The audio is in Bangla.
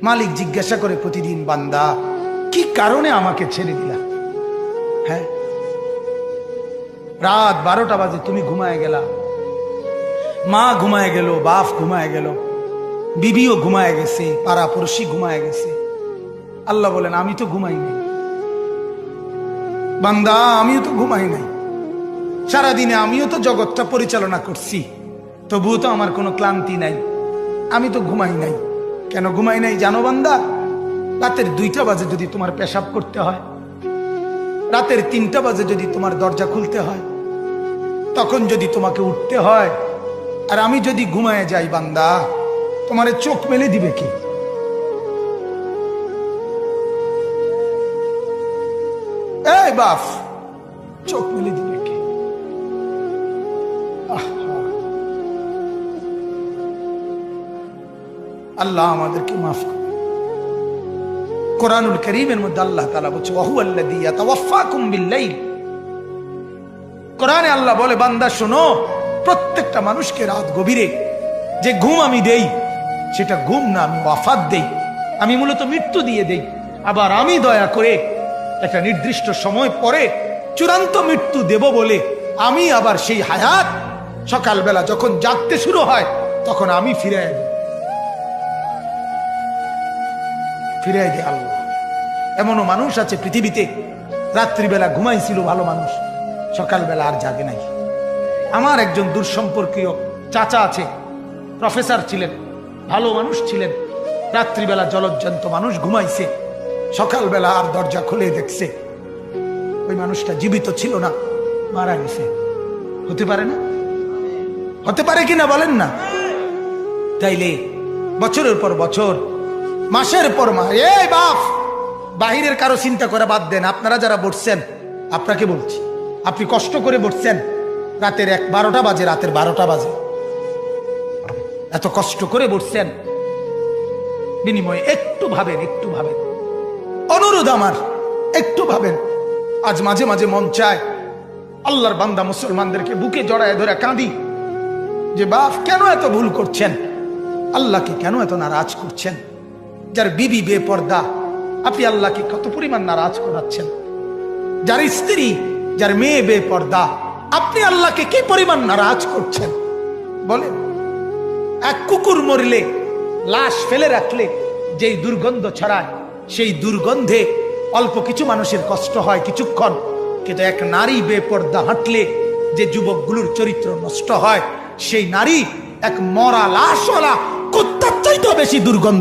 মালিক জিজ্ঞাসা করে প্রতিদিন, বান্দা কি কারণে আমাকে ছেড়ে দিলা? হ্যাঁ, রাত 12টা বাজে তুমি ঘুমায় গেলা, মা ঘুমায় গেল, বাপ ঘুমায় গেল, বিবিও ঘুমায় গেছে, পাড়া পড়শি ঘুমায় গেছে। আল্লাহ বলেন আমি তো ঘুমাই নাই বান্দা, আমিও তো ঘুমাই নাই। সারাদিনে আমিও তো জগৎটা পরিচালনা করছি, তবুও তো আমার কোনো ক্লান্তি নাই, আমি তো ঘুমাই নাই। কেন ঘুমাই নাই জানো বান্দা? রাতের 2টা বাজে যদি তোমার পেশাব করতে হয়, রাতের 3টা বাজে যদি তোমার দরজা খুলতে হয়, তখন যদি তোমাকে উঠতে হয়, আর আমি যদি ঘুমায় যাই বান্দা, তোমারে চোখ মেলে দিবে কি? এই বাপ, চোখ মেলে দিবে কি? আল্লাহ আমাদেরকে মাফ করে। কোরআনুল কারীমের মধ্যে আল্লাহ তাআলা বলছে ওয়াহুয়াল্লাযী ইয়াতাওয়াফফাকুম বিল-লাইল। কোরআনে আল্লাহ বলে, বান্দা শোনো, প্রত্যেকটা মানুষকে রাত গভীরে যে ঘুম আমি দেই, সেটা ঘুম না, আমি ওয়াফাত দেই, আমি মূলত মৃত্যু দিয়ে দেই। আবার আমি দয়া করে একটা নির্দিষ্ট সময় পরে চূড়ান্ত মৃত্যু দেব বলে আমি আবার সেই হায়াত সকালবেলা যখন জাগতে শুরু হয় তখন আমি ফিরে দিই আল্লাহ। এমনও মানুষ আছে পৃথিবীতে, রাত্রিবেলা ঘুমাইছিল ভালো মানুষ, সকালবেলা আর জাগে নাই। আমার একজন দূরসম্পর্কীয় চাচা আছে, প্রফেসর ছিলেন, ভালো মানুষ ছিলেন, রাত্রিবেলা জলজ্জান্ত মানুষ ঘুমাইছে, সকালবেলা আর দরজা খুলে দেখছে ওই মানুষটা জীবিত ছিল না, মারা গেছে। হতে পারে না? হতে পারে কিনা বলেন না? তাইলে বছরের পর বছর, মাসের পর মাস, এই বাপ, বাহিরের কারো চিন্তা করে বাদ দেন। আপনারা যারা বসছেন, আপনাকে বলছি, আপনি কষ্ট করে বসছেন, রাতের 12টা বাজে, রাতের 12টা বাজে, এত কষ্ট করে বসছেন, বিনিময়ে একটু ভাবেন, একটু ভাবেন, অনুরোধ আমার, একটু ভাবেন। আজ মাঝে মাঝে মন চায় আল্লাহর বান্দা মুসলমানদেরকে বুকে জড়ায় ধরে কাঁদি যে বাপ কেন এত ভুল করছেন, আল্লাহকে কেন এত নারাজ করছেন? যার বিবি বেপর্দা, আপনি আল্লাহকে কত পরিমাণ নারাজ করাচ্ছেন। যার স্ত্রী, যার মেয়ে বেপর্দা, আপনি আল্লাহকে কি পরিমাণ নারাজ করছেন বলেন? এক কুকুর মরলে, লাশ ফেলে রাখলে যেই দুর্গন্ধ ছড়ায়, সেই দুর্গন্ধে অল্প কিছু মানুষের কষ্ট হয় কিছুক্ষণ, কিন্তু এক নারী বেপর্দা হাঁটলে যে যুবকগুলোর চরিত্র নষ্ট হয়, সেই নারী এক মরা লাশওয়ালা কুত্তার চাইতেও বেশি দুর্গন্ধ